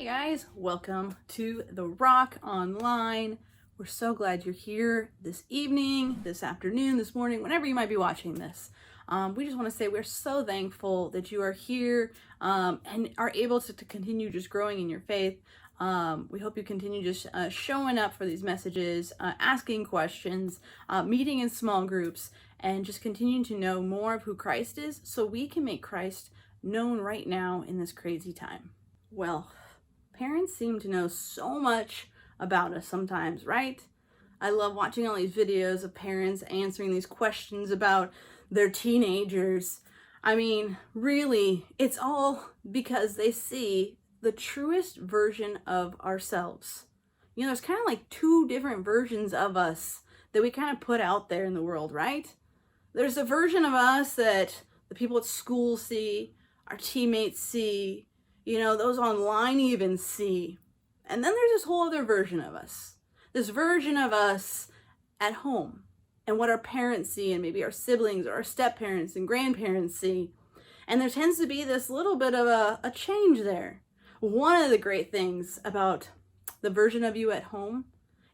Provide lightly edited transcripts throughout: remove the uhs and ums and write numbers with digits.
Hey guys, welcome to The Rock Online. We're so glad you're here this evening, this afternoon, this morning, whenever you might be watching this. We just want to say we're so thankful that you are here and are able to continue just growing in your faith. We hope you continue just showing up for these messages, asking questions, meeting in small groups, and just continuing to know more of who Christ is so we can make Christ known right now in this crazy time. Well, parents seem to know so much about us sometimes, right? I love watching all these videos of parents answering these questions about their teenagers. I mean, really, it's all because they see the truest version of ourselves. You know, there's kind of like two different versions of us that we kind of put out there in the world, right? There's a version of us that the people at school see, our teammates see, you know, those online even see. And then there's this whole other version of us. This version of us at home and what our parents see and maybe our siblings or our step-parents and grandparents see. And there tends to be this little bit of a change there. One of the great things about the version of you at home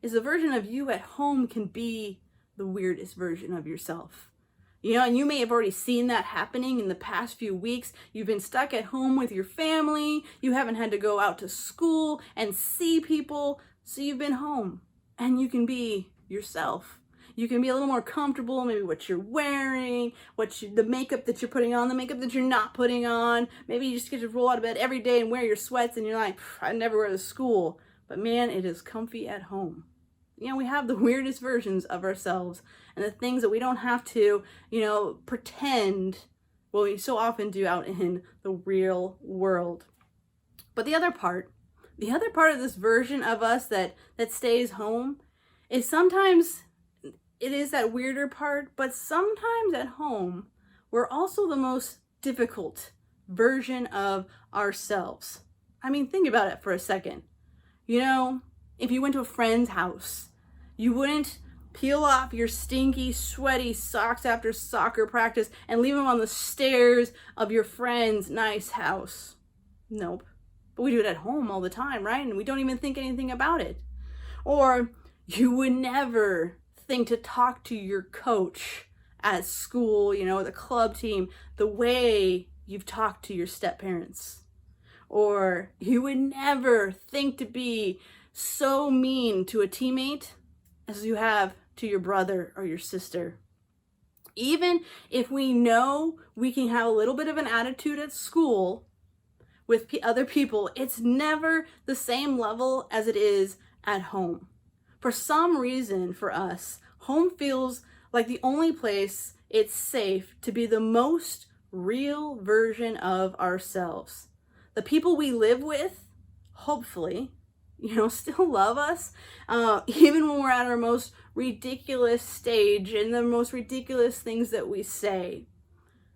is the version of you at home can be the weirdest version of yourself. You know, and you may have already seen that happening in the past few weeks. You've been stuck at home with your family. You haven't had to go out to school and see people. So you've been home and you can be yourself. You can be a little more comfortable, maybe what you're wearing, the makeup that you're putting on, the makeup that you're not putting on. Maybe you just get to roll out of bed every day and wear your sweats and you're like, I never wear to school. But man, it is comfy at home. You know, we have the weirdest versions of ourselves and the things that we don't have to, you know, pretend, well, we so often do out in the real world. But the other part of this version of us that stays home is sometimes it is that weirder part, but sometimes at home, we're also the most difficult version of ourselves. I mean, think about it for a second. You know, if you went to a friend's house, you wouldn't peel off your stinky, sweaty socks after soccer practice and leave them on the stairs of your friend's nice house. Nope. But we do it at home all the time, right? And we don't even think anything about it. Or you would never think to talk to your coach at school, you know, the club team, the way you've talked to your step-parents. Or you would never think to be so mean to a teammate as you have to your brother or your sister. Even if we know we can have a little bit of an attitude at school with other people, it's never the same level as it is at home. For some reason, for us, home feels like the only place it's safe to be the most real version of ourselves. The people we live with, hopefully, you know, still love us, even when we're at our most ridiculous stage and the most ridiculous things that we say.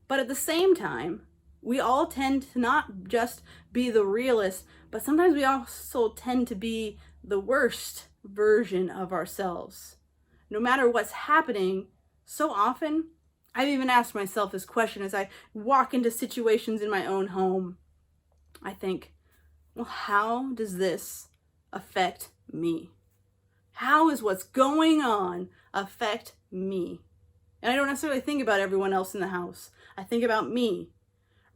But at the same time, we all tend to not just be the realest, but sometimes we also tend to be the worst version of ourselves. No matter what's happening, so often, I've even asked myself this question as I walk into situations in my own home. I think, well, how does this affect me? How is what's going on affect me? And I don't necessarily think about everyone else in the house. I think about me.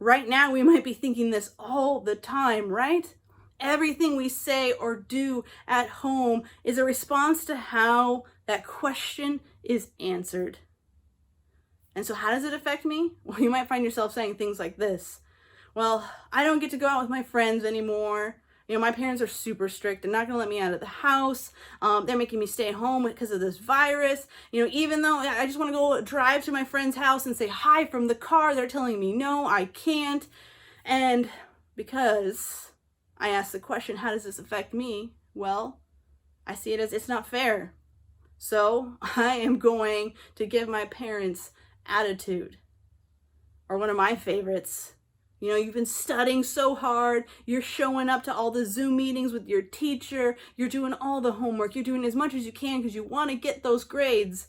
Right now, we might be thinking this all the time, right? Everything we say or do at home is a response to how that question is answered. And so how does it affect me? Well, you might find yourself saying things like this. Well, I don't get to go out with my friends anymore. You know, my parents are super strict. They're not going to let me out of the house. They're making me stay home because of this virus. You know, even though I just want to go drive to my friend's house and say hi from the car, they're telling me, no, I can't. And because I asked the question, how does this affect me? Well, I see it as it's not fair. So I am going to give my parents attitude. Or one of my favorites, you know, you've been studying so hard, you're showing up to all the Zoom meetings with your teacher, you're doing all the homework, you're doing as much as you can because you want to get those grades.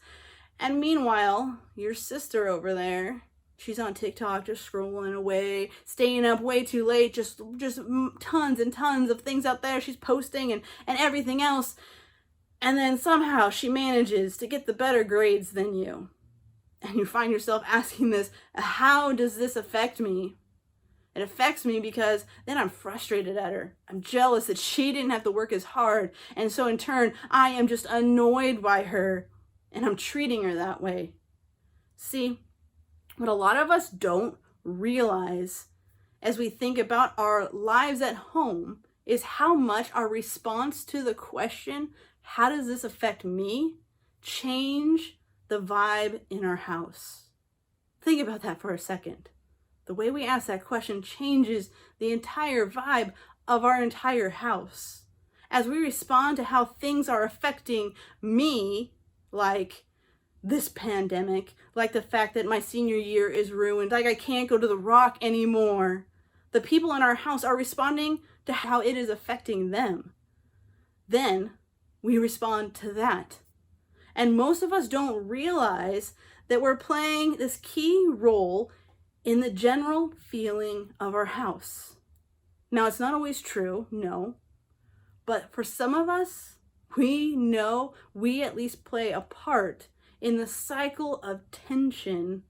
And meanwhile, your sister over there She's on TikTok, just scrolling away, staying up way too late, just tons and tons of things out there she's posting and everything else. And then somehow she manages to get the better grades than you. And you find yourself asking this, how does this affect me? It affects me because then I'm frustrated at her. I'm jealous that she didn't have to work as hard. And so in turn, I am just annoyed by her. And I'm treating her that way. See, what a lot of us don't realize as we think about our lives at home is how much our response to the question, how does this affect me, change the vibe in our house. Think about that for a second. The way we ask that question changes the entire vibe of our entire house. As we respond to how things are affecting me, like this pandemic, like the fact that my senior year is ruined, like I can't go to the Rock anymore, the people in our house are responding to how it is affecting them. Then we respond to that. And most of us don't realize that we're playing this key role in the general feeling of our house. Now, it's not always true, no. But for some of us, we know we at least play a part in the cycle of tension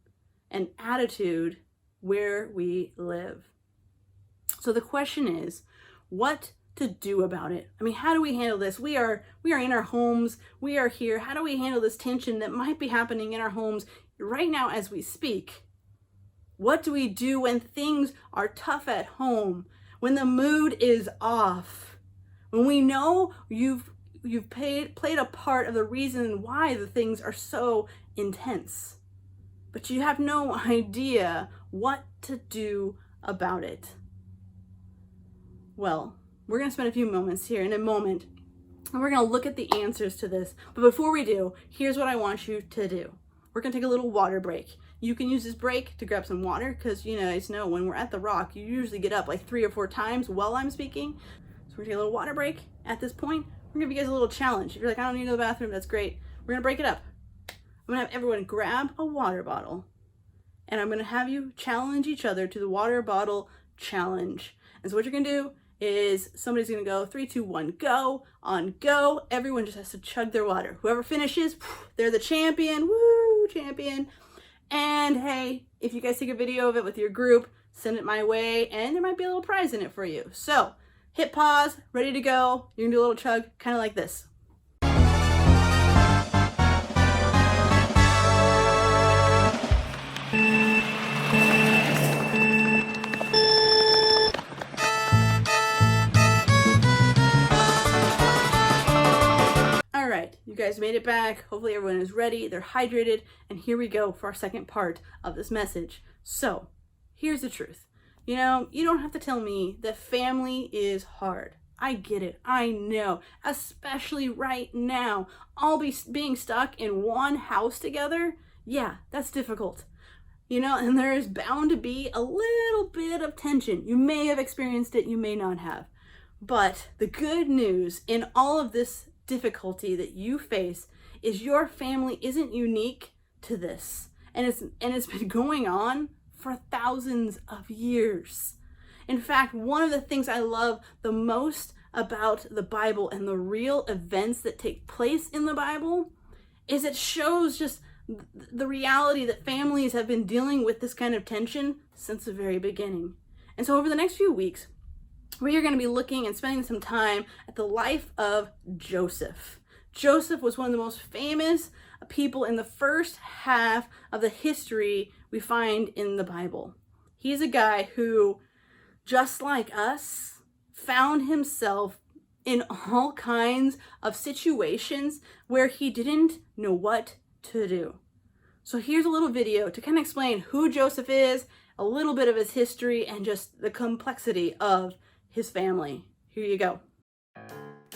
and attitude where we live. So the question is, what to do about it? I mean, how do we handle this? We are in our homes, we are here. How do we handle this tension that might be happening in our homes right now as we speak? What do we do when things are tough at home? When the mood is off? When we know you've played a part of the reason why the things are so intense, but you have no idea what to do about it. Well, we're going to spend a few moments here in a moment, and we're going to look at the answers to this. But before we do, here's what I want you to do. We're going to take a little water break. You can use this break to grab some water because you guys know when we're at the Rock, you usually get up like 3 or 4 times while I'm speaking. So we're going to take a little water break. At this point, we're going to give you guys a little challenge. If you're like, I don't need to go to the bathroom, that's great. We're going to break it up. I'm going to have everyone grab a water bottle, and I'm going to have you challenge each other to the water bottle challenge. And so what you're going to do is somebody's going to go 3, 2, 1, go. On go, everyone just has to chug their water. Whoever finishes, they're the champion. Woo, champion. And hey, if you guys take a video of it with your group, send it my way, and there might be a little prize in it for you. So hit pause, ready to go. You're going to do a little chug, kind of like this. You guys made it back. Hopefully everyone is ready, they're hydrated, and here we go for our second part of this message. So, here's the truth. You don't have to tell me that family is hard. I get it. I know. Especially right now. All being stuck in one house together, yeah, that's difficult. And there is bound to be a little bit of tension. You may have experienced it, you may not have. But the good news in all of this difficulty that you face is your family isn't unique to this, and it's been going on for thousands of years. In fact, one of the things I love the most about the Bible and the real events that take place in the Bible is it shows just the reality that families have been dealing with this kind of tension since the very beginning. And so over the next few weeks, we are going to be looking and spending some time at the life of Joseph. Joseph was one of the most famous people in the first half of the history we find in the Bible. He's a guy who, just like us, found himself in all kinds of situations where he didn't know what to do. So here's a little video to kind of explain who Joseph is, a little bit of his history, and just the complexity of his family. Here you go.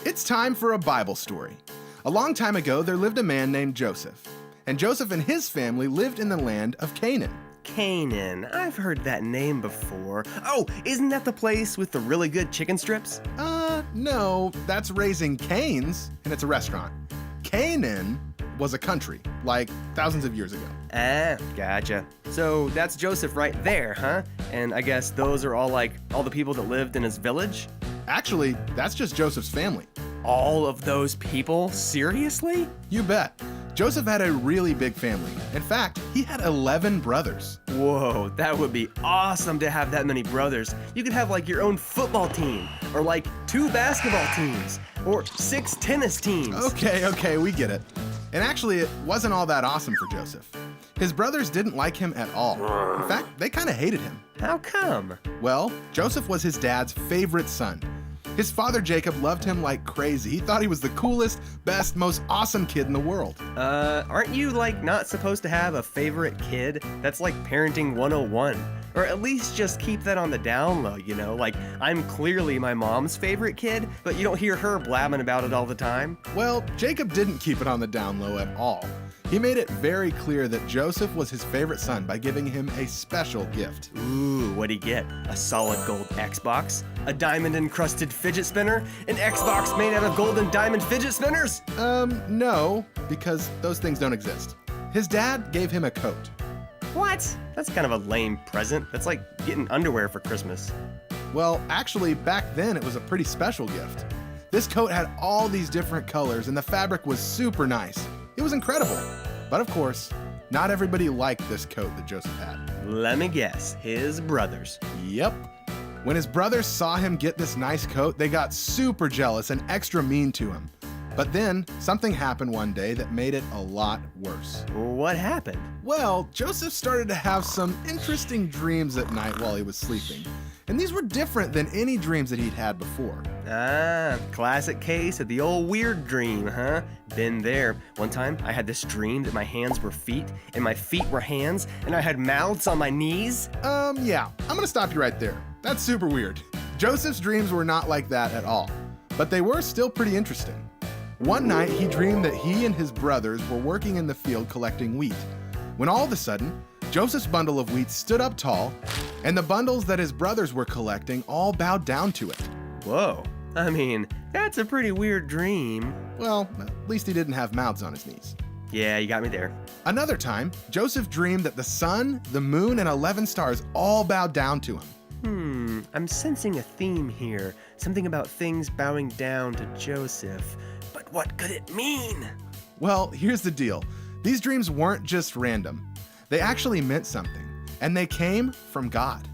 It's time for a Bible story. A long time ago, there lived a man named Joseph. And Joseph and his family lived in the land of Canaan. Canaan. I've heard that name before. Oh, isn't that the place with the really good chicken strips? No, that's Raising Cane's, and it's a restaurant. Canaan was a country, like thousands of years ago. Ah, gotcha. So that's Joseph right there, huh? And I guess those are all the people that lived in his village? Actually, that's just Joseph's family. All of those people? Seriously? You bet. Joseph had a really big family. In fact, he had 11 brothers. Whoa, that would be awesome to have that many brothers. You could have your own football team, or 2 basketball teams, or 6 tennis teams. Okay, we get it. And actually, it wasn't all that awesome for Joseph. His brothers didn't like him at all. In fact, they kind of hated him. How come? Well, Joseph was his dad's favorite son. His father Jacob loved him like crazy. He thought he was the coolest, best, most awesome kid in the world. Aren't you not supposed to have a favorite kid? That's like parenting 101. Or at least just keep that on the down low, I'm clearly my mom's favorite kid, but you don't hear her blabbing about it all the time. Well, Jacob didn't keep it on the down low at all. He made it very clear that Joseph was his favorite son by giving him a special gift. Ooh, what'd he get? A solid gold Xbox? A diamond-encrusted fidget spinner? An Xbox made out of gold and diamond fidget spinners? No, because those things don't exist. His dad gave him a coat. What? That's kind of a lame present. That's like getting underwear for Christmas. Well, actually, back then it was a pretty special gift. This coat had all these different colors and the fabric was super nice. It was incredible. But of course, not everybody liked this coat that Joseph had. Let me guess, his brothers. Yep. When his brothers saw him get this nice coat, they got super jealous and extra mean to him. But then, something happened one day that made it a lot worse. What happened? Well, Joseph started to have some interesting dreams at night while he was sleeping. And these were different than any dreams that he'd had before. Ah, classic case of the old weird dream, huh? Been there. One time, I had this dream that my hands were feet, and my feet were hands, and I had mouths on my knees. Yeah, I'm gonna stop you right there. That's super weird. Joseph's dreams were not like that at all, but they were still pretty interesting. One night, he dreamed that he and his brothers were working in the field collecting wheat, when all of a sudden, Joseph's bundle of wheat stood up tall, and the bundles that his brothers were collecting all bowed down to it. Whoa, I mean, that's a pretty weird dream. Well, at least he didn't have mouths on his knees. Yeah, you got me there. Another time, Joseph dreamed that the sun, the moon, and 11 stars all bowed down to him. I'm sensing a theme here. Something about things bowing down to Joseph. But what could it mean? Well, here's the deal. These dreams weren't just random. They actually meant something, and they came from God.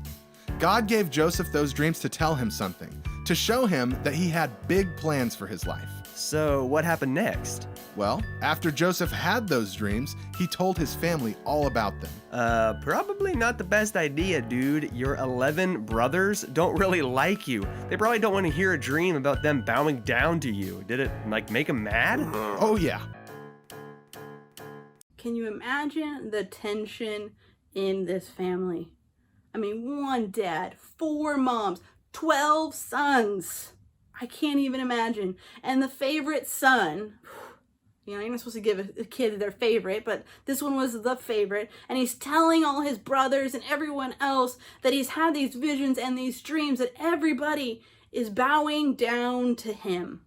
God gave Joseph those dreams to tell him something, to show him that he had big plans for his life. So what happened next? Well, after Joseph had those dreams, he told his family all about them. Probably not the best idea, dude. Your 11 brothers don't really like you. They probably don't want to hear a dream about them bowing down to you. Did it, make them mad? Oh, yeah. Can you imagine the tension in this family? I mean, one dad, 4 moms, 12 sons. I can't even imagine. And the favorite son, you're not supposed to give a kid their favorite, but this one was the favorite. And he's telling all his brothers and everyone else that he's had these visions and these dreams, that everybody is bowing down to him.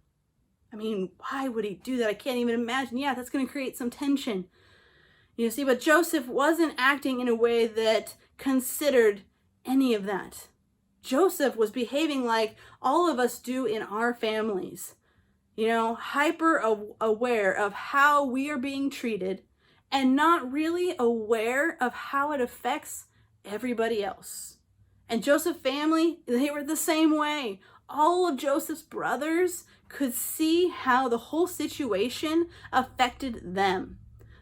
I mean, why would he do that? I can't even imagine. Yeah, that's going to create some tension. You see, but Joseph wasn't acting in a way that considered any of that. Joseph was behaving like all of us do in our families. Hyper aware of how we are being treated and not really aware of how it affects everybody else. And Joseph's family, they were the same way. All of Joseph's brothers could see how the whole situation affected them.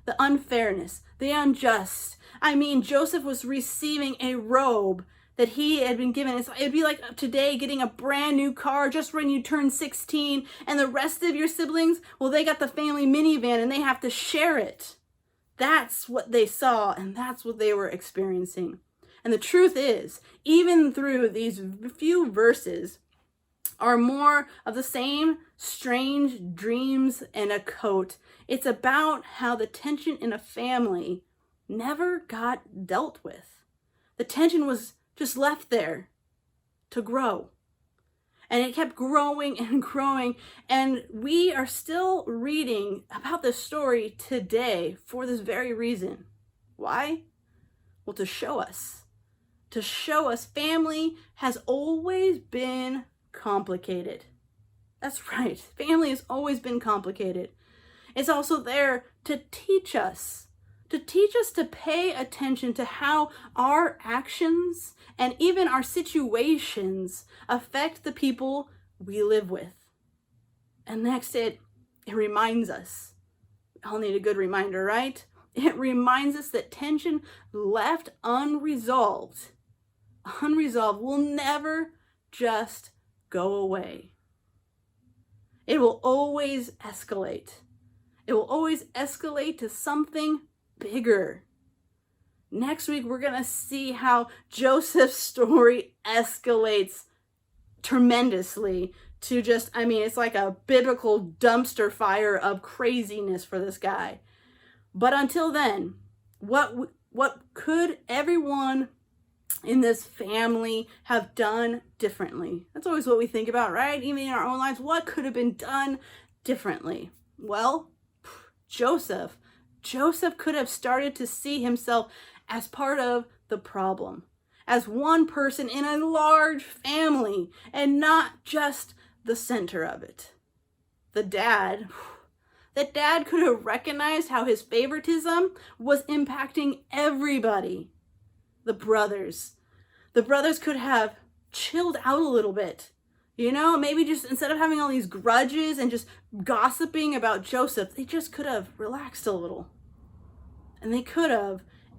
The unfairness, the unjust. I mean, Joseph was receiving a robe that he had been given. It'd be like today getting a brand new car just when you turn 16, and the rest of your siblings, well, they got the family minivan and they have to share it. That's what they saw, and that's what they were experiencing. And the truth is, even through these few verses, are more of the same strange dreams and a coat. It's about how the tension in a family never got dealt with. The tension was just left there to grow. And it kept growing and growing. And we are still reading about this story today for this very reason. Why? Well, to show us. To show us family has always been complicated. That's right. Family has always been complicated. It's also there to teach us to pay attention to how our actions and even our situations affect the people we live with. And next, it reminds us. We all need a good reminder, right? It reminds us that tension left unresolved will never just go away. It will always escalate. It will always escalate to something bigger. Next week, we're going to see how Joseph's story escalates tremendously to it's like a biblical dumpster fire of craziness for this guy. But until then, what could everyone in this family have done differently? That's always what we think about, right? Even in our own lives, what could have been done differently? Well, Joseph could have started to see himself as part of the problem, as one person in a large family and not just the center of it. The dad could have recognized how his favoritism was impacting everybody. The brothers could have chilled out a little bit. Maybe just instead of having all these grudges and just gossiping about Joseph, they just could have relaxed a little. And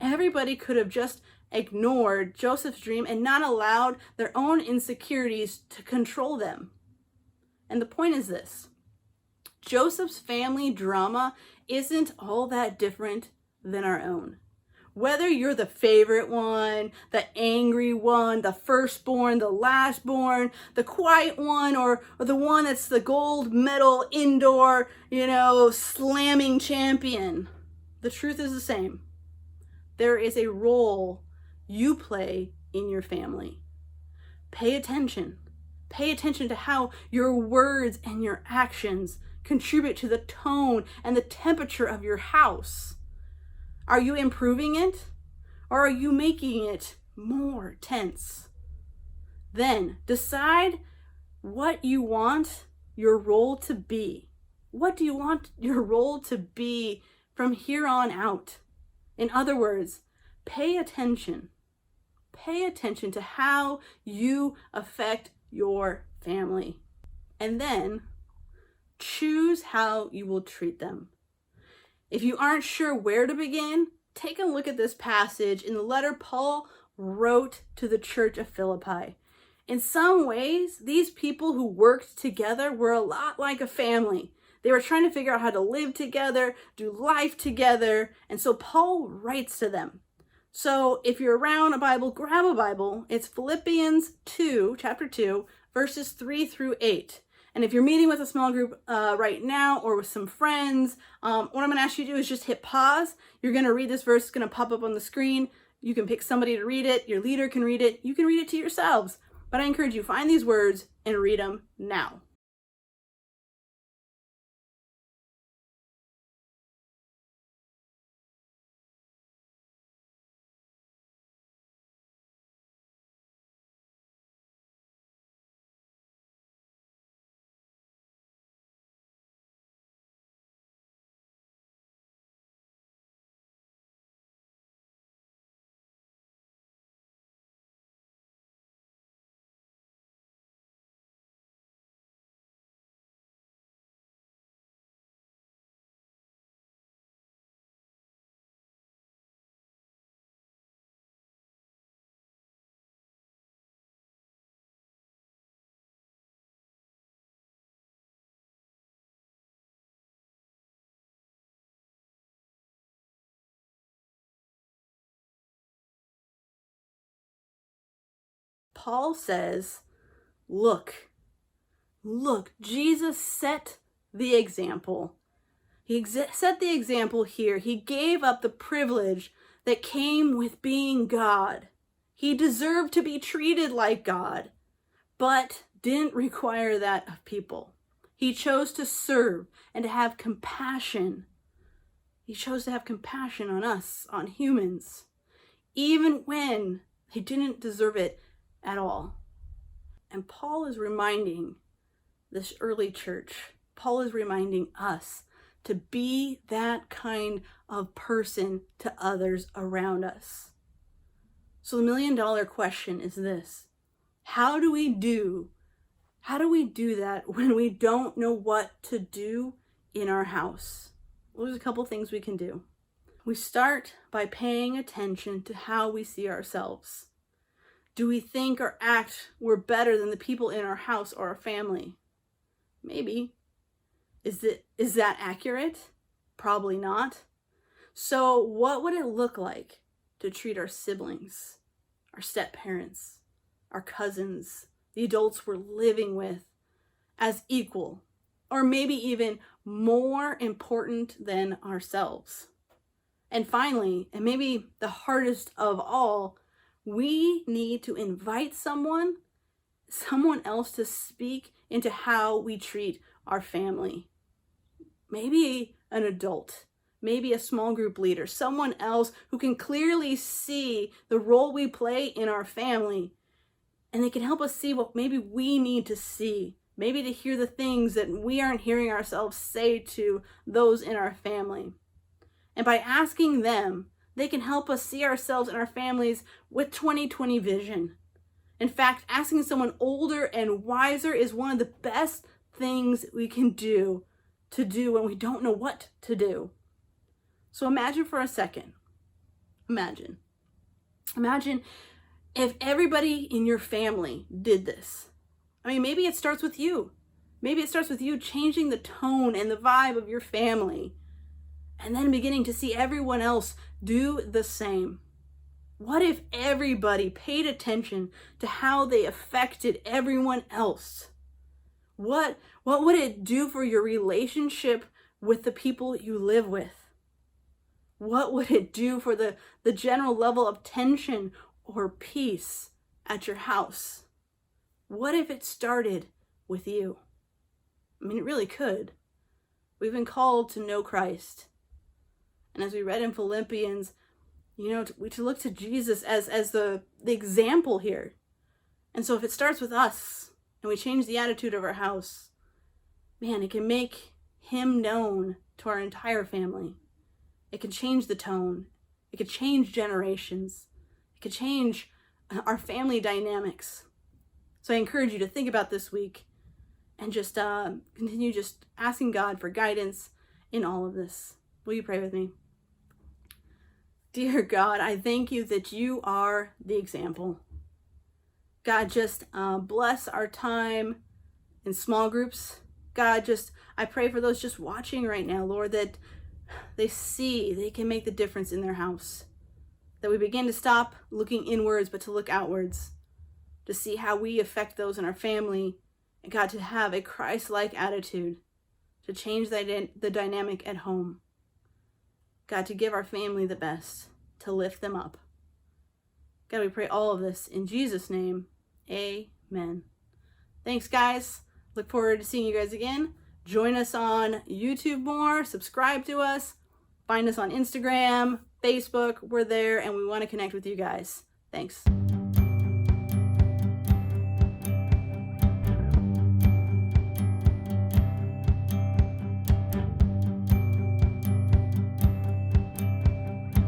everybody could have just ignored Joseph's dream and not allowed their own insecurities to control them. And the point is this: Joseph's family drama isn't all that different than our own. Whether you're the favorite one, the angry one, the firstborn, the lastborn, the quiet one, or the one that's the gold medal indoor, slamming champion, the truth is the same. There is a role you play in your family. Pay attention. Pay attention to how your words and your actions contribute to the tone and the temperature of your house. Are you improving it, or are you making it more tense? Then decide what you want your role to be. What do you want your role to be from here on out? In other words, pay attention. Pay attention to how you affect your family. And then choose how you will treat them. If you aren't sure where to begin, take a look at this passage in the letter Paul wrote to the church of Philippi. In some ways, these people who worked together were a lot like a family. They were trying to figure out how to live together, do life together, and so Paul writes to them. So if you're around a Bible, grab a Bible. It's Philippians 2, chapter 2, verses 3 through 8. And if you're meeting with a small group right now or with some friends, what I'm going to ask you to do is just hit pause. You're going to read this verse. It's going to pop up on the screen. You can pick somebody to read it. Your leader can read it. You can read it to yourselves. But I encourage you, find these words and read them now. Paul says, look, Jesus set the example. He set the example here. He gave up the privilege that came with being God. He deserved to be treated like God, but didn't require that of people. He chose to serve and to have compassion. He chose to have compassion on us, on humans, even when they didn't deserve it at all. And Paul is reminding this early church, Paul is reminding us to be that kind of person to others around us. So the $1 million question is this: how do we do that when we don't know what to do in our house? Well, there's a couple things we can do. We start by paying attention to how we see ourselves. Do we think or act we're better than the people in our house or our family? Maybe. Is that accurate? Probably not. So what would it look like to treat our siblings, our step-parents, our cousins, the adults we're living with as equal, or maybe even more important than ourselves? And finally, and maybe the hardest of all, we need to invite someone else to speak into how we treat our family. Maybe an adult, maybe a small group leader, someone else who can clearly see the role we play in our family, and they can help us see what maybe we need to see, maybe to hear the things that we aren't hearing ourselves say to those in our family. And by asking them, they can help us see ourselves and our families with 20/20 vision. In fact, asking someone older and wiser is one of the best things we can do when we don't know what to do. So imagine for a second, imagine if everybody in your family did this. I mean, maybe it starts with you. Maybe it starts with you changing the tone and the vibe of your family, and then beginning to see everyone else do the same. What if everybody paid attention to how they affected everyone else? What would it do for your relationship with the people you live with? What would it do for the general level of tension or peace at your house? What if it started with you? I mean, it really could. We've been called to know Christ. And as we read in Philippians, to look to Jesus as the example here. And so if it starts with us and we change the attitude of our house, man, it can make him known to our entire family. It can change the tone. It could change generations. It could change our family dynamics. So I encourage you to think about this week and just continue just asking God for guidance in all of this. Will you pray with me? Dear God, I thank you that you are the example. God, just bless our time in small groups. God, I pray for those just watching right now, Lord, that they can make the difference in their house. That we begin to stop looking inwards, but to look outwards, to see how we affect those in our family, and God, to have a Christ-like attitude, to change the dynamic at home. God, to give our family the best, to lift them up. God, we pray all of this in Jesus' name. Amen. Thanks, guys. Look forward to seeing you guys again. Join us on YouTube more. Subscribe to us. Find us on Instagram, Facebook. We're there, and we want to connect with you guys. Thanks.